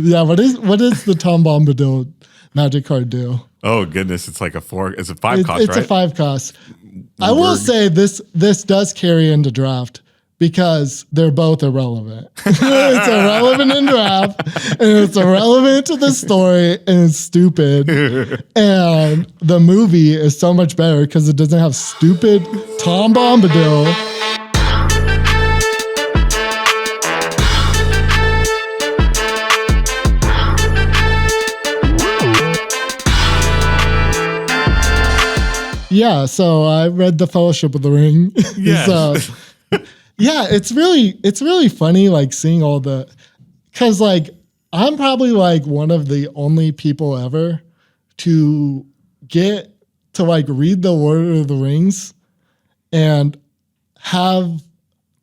Yeah, what is the Tom Bombadil magic card do? Oh goodness, it's like a 4. It's a 5 cost, It's right? a 5 cost. I will say this does carry into draft because they're both irrelevant. It's irrelevant in draft, and it's irrelevant to the story, and it's stupid. And the movie is so much better because it doesn't have stupid Tom Bombadil. Yeah, so I read The Fellowship of the Ring. Yeah. So, yeah, it's really funny, like seeing all the, cause like I'm probably like one of the only people ever to get to like read the Lord of the Rings and have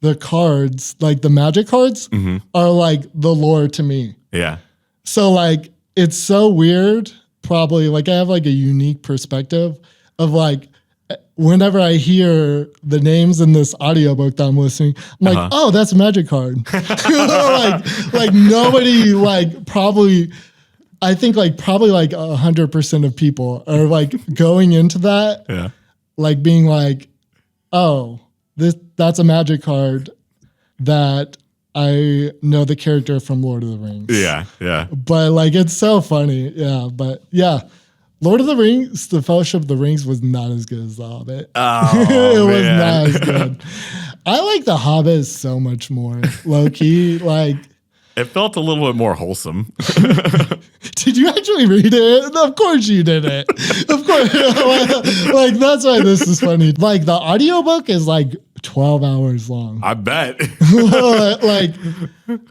the cards, like the magic cards, are like the lore to me. Yeah. So like it's so weird. Probably like I have like a unique perspective of like whenever I hear the names in this audiobook that I'm listening, I'm like, oh, that's a magic card. like nobody like probably, I think like probably like 100% of people are like going into that, like being like, oh, that's a magic card that I know the character from Lord of the Rings. Yeah, yeah. But like it's so funny. Yeah, but yeah. Lord of the Rings, The Fellowship of the Rings was not as good as The Hobbit. Oh, it was man. not as good. I like The Hobbit so much more. Low key, like. It felt a little bit more wholesome. Did you actually read it? Of course you didn't. Of course. Like that's why this is funny. Like the audiobook is like 12 hours long. I bet.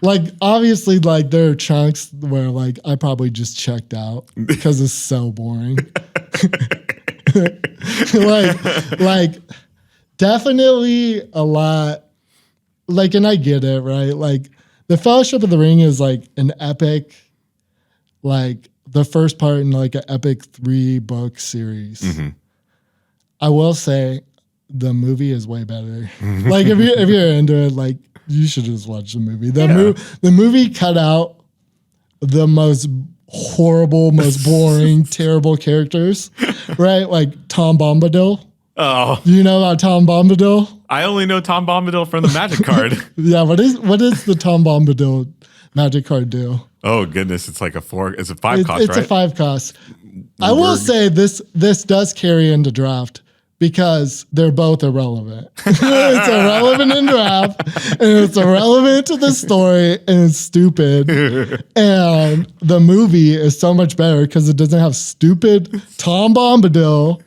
like obviously like there are chunks where like I probably just checked out because it's so boring. like definitely a lot like, and I get it, right? Like The Fellowship of the Ring is like an epic, like the first part in like an epic 3-book series. I will say the movie is way better. Like if you're into it, like you should just watch the movie. The movie cut out the most horrible, most boring, terrible characters, right? Like Tom Bombadil. Oh, Do you know about Tom Bombadil? I only know Tom Bombadil from the magic card. Yeah, what is the Tom Bombadil magic card do? Oh goodness, it's like a 4. It's a 5 cost, It's right? a 5 cost. I will say this does carry into draft because they're both irrelevant. It's irrelevant in draft, and it's irrelevant to the story, and it's stupid. And the movie is so much better because it doesn't have stupid Tom Bombadil,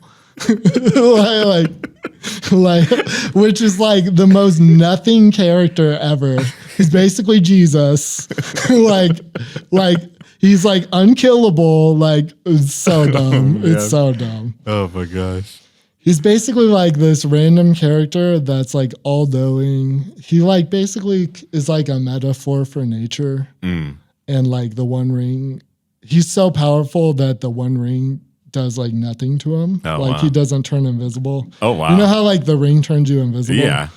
like which is like the most nothing character ever. He's basically Jesus. like he's like unkillable. Like it's so dumb. It's so dumb. Oh my gosh. He's basically like this random character that's like all knowing. He like basically is like a metaphor for nature. And like the One Ring, he's so powerful that the One Ring does like nothing to him. Oh, like wow. he doesn't turn invisible. Oh wow. You know how like the ring turns you invisible? Yeah.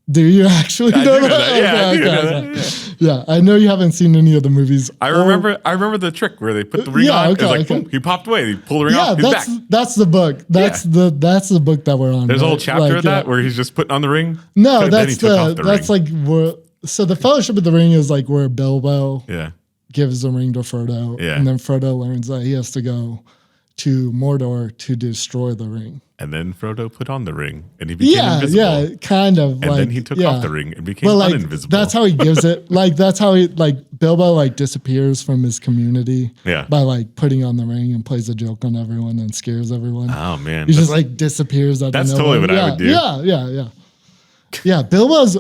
Do you actually know do know that? that. Yeah, I do know Okay. that. Yeah, I know you haven't seen any of the movies. I remember the trick where they put the ring on. okay, it was like, okay. boom, he popped away. He pulled the ring Yeah, off. He's back. that's the book. That's the book that we're on. There's a right? whole chapter Like, of that where he's just putting on the ring. No, But then he that's took off the that's ring. like where. So the Fellowship of the Ring is like where Bilbo Yeah. gives the ring to Frodo, Yeah. and then Frodo learns that he has to go to Mordor to destroy the ring. And then Frodo put on the ring and he became invisible. Yeah, kind of. And like, then he took off the ring and became But like uninvisible. that's how he gives it. Like that's how he like Bilbo like disappears from his community. Yeah. By like putting on the ring and plays a joke on everyone and scares everyone. Oh man. He just like disappears out of That's nowhere. totally what I would do. Yeah. Yeah, Bilbo's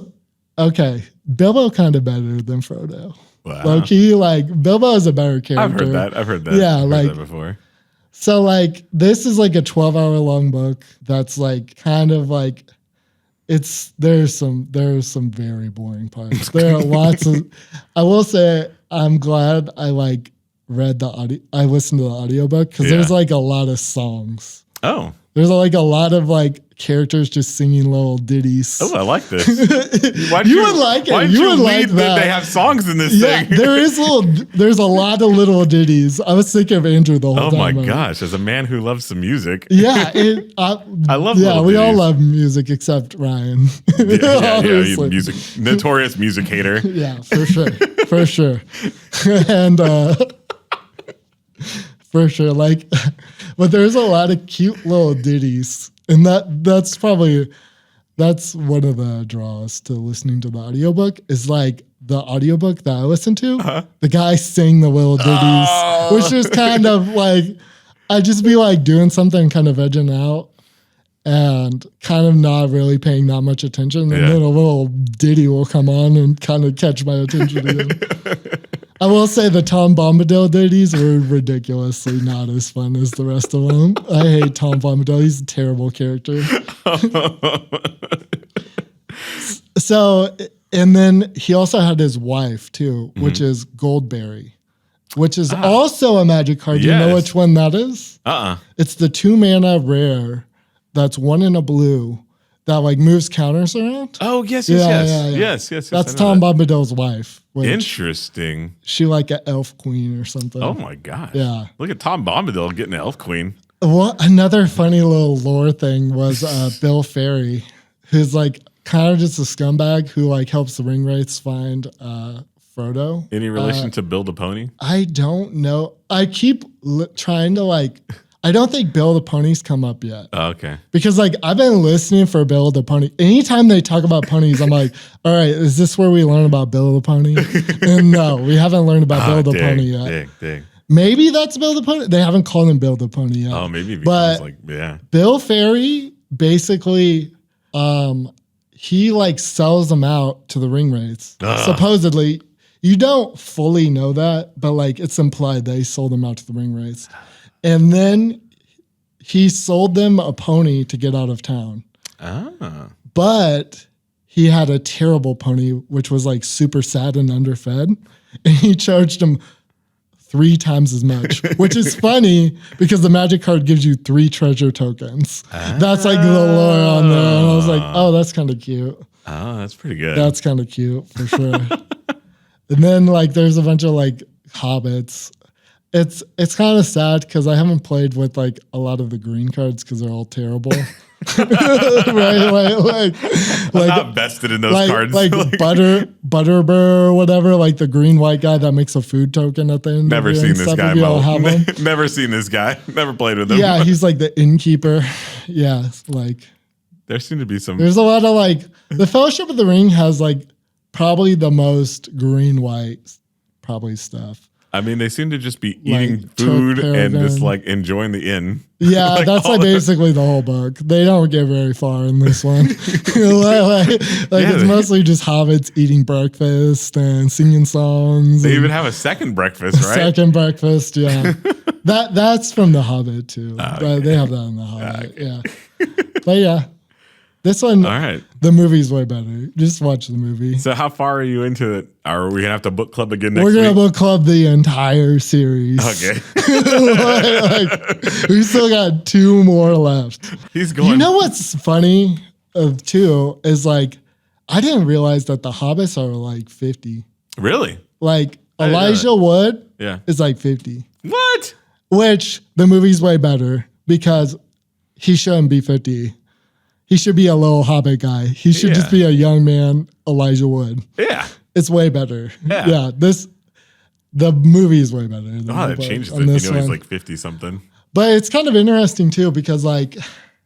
okay. Bilbo kind of better than Frodo. Wow. Low key, like Bilbo is a better character. I've heard that. Yeah, I've heard like that before. so like this is like a 12-hour long book that's like kind of like there's some very boring parts. There are lots of I will say I'm glad I like read the audio I listened to the audiobook because there's like a lot of songs. Oh. There's like a lot of like characters just singing little ditties. Oh, I like this. You would like it. You would like that. They have songs in this thing. There's a lot of little ditties. I was thinking of Andrew the whole time. Oh my gosh, as a man who loves some music. Yeah, I love. Yeah, we all ditties. love music except Ryan. Yeah, music, notorious music hater. Yeah, for sure. And for sure, like, but there's a lot of cute little ditties, and that's one of the draws to listening to the audiobook is like the audiobook that I listened to. The guy sang the little ditties, which is kind of like I'd just be like doing something, kind of edging out, and kind of not really paying that much attention, and then a little ditty will come on and kind of catch my attention again. I will say the Tom Bombadil ditties were ridiculously not as fun as the rest of them. I hate Tom Bombadil. He's a terrible character. So, and then he also had his wife too, which is Goldberry, which is also a magic card. Do you know which one that is? It's the 2-mana rare that's 1 in a blue that like moves counters around. Oh, yes. That's Tom Bombadil's wife. Interesting. She like an elf queen or something. Oh my gosh. Yeah. Look at Tom Bombadil getting an elf queen. Well, another funny little lore thing was Bill Ferry, who's like kind of just a scumbag who like helps the ring wraiths find Frodo. Any relation to Bill the Pony? I don't know. I keep trying to like. I don't think Bill the Pony's come up yet. Oh, okay. Because like I've been listening for Bill the Pony. Anytime they talk about ponies, I'm like, all right, is this where we learn about Bill the Pony? And no, we haven't learned about Bill the Pony yet. Dang. Maybe that's Bill the Pony. They haven't called him Bill the Pony yet. Oh, maybe because Bill Ferry basically he like sells them out to the ring wraiths. Supposedly. You don't fully know that, but like it's implied that he sold them out to the ring wraiths. And then he sold them a pony to get out of town. But he had a terrible pony, which was like super sad and underfed. And he charged him 3 times as much, which is funny because the magic card gives you 3 treasure tokens. That's like the lore on there. And I was like, oh, that's kind of cute. Oh, that's pretty good. That's kind of cute for sure. And then like there's a bunch of like hobbits. It's kind of sad because I haven't played with like a lot of the green cards because they're all terrible. Right? I'm not vested in those cards. Like Butterbur or whatever, like the green white guy that makes a food token at the end. Never seen this guy. Never seen this guy. Never played with him. Yeah, he's like the innkeeper. Yeah, like there seem to be some. There's a lot of like the Fellowship of the Ring has like probably the most green white probably stuff. I mean, they seem to just be eating food and just like enjoying the inn. Yeah, like that's like basically the whole book. They don't get very far in this one. It's mostly just hobbits eating breakfast and singing songs. They even have a second breakfast, right? Second breakfast, yeah. That's from The Hobbit too. Okay. They have that in The Hobbit, yeah. But yeah. This one, all right. The movie's way better. Just watch the movie. So how far are you into it? Are we going to have to book club again next week? We're going to book club the entire series. Okay. We still got 2 more left. He's going. You know what's funny too is like, I didn't realize that the hobbits are like 50. Really? Like Elijah Wood is like 50. What? Which the movie's way better because he shouldn't be 50. He should be a little hobbit guy. He should just be a young man, Elijah Wood. Yeah. It's way better. Yeah. The movie is way better. That changes it. He's like 50 something. But it's kind of interesting too, because like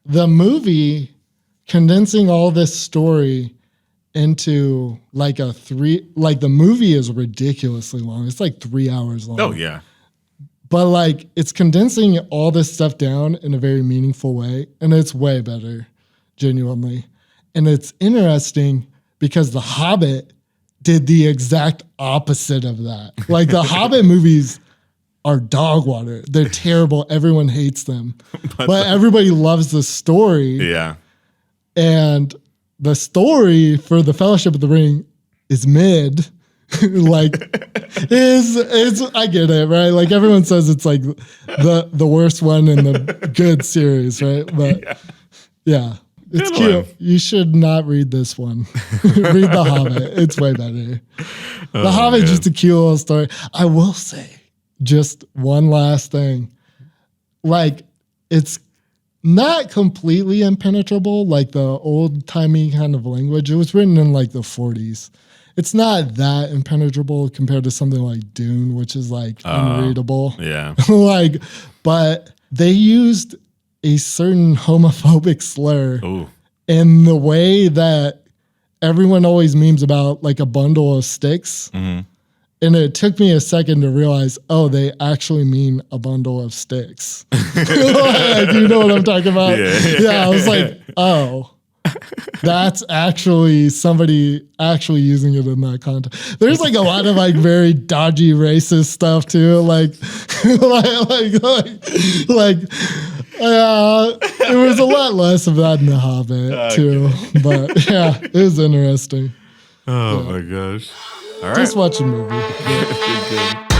the movie condensing all this story into like the movie is ridiculously long. It's like 3 hours long. Oh yeah. But like it's condensing all this stuff down in a very meaningful way. And it's way better. Genuinely. And it's interesting because The Hobbit did the exact opposite of that. Like the Hobbit movies are dog water. They're terrible. Everyone hates them. But everybody loves the story. Yeah. And the story for the Fellowship of the Ring is mid. like is I get it, right? Like everyone says it's like the worst one in the good series, right? But yeah, it's Good cute. one. You should not read this one. Read The Hobbit. It's way better. The Hobbit's just a cute little story. I will say just one last thing. Like, it's not completely impenetrable, like the old-timey kind of language. It was written in like the 40s. It's not that impenetrable compared to something like Dune, which is like unreadable. Yeah. Like, but they used a certain homophobic slur Ooh. in the way that everyone always memes about like a bundle of sticks. Mm-hmm. And it took me a second to realize, oh, they actually mean a bundle of sticks. Like, you know what I'm talking about? Yeah, I was like, oh, that's actually somebody actually using it in that context. There's like a lot of like very dodgy racist stuff too. There was a lot less of that in The Hobbit too. But yeah, it was interesting. Oh my gosh. All right. Just watch a movie. Good.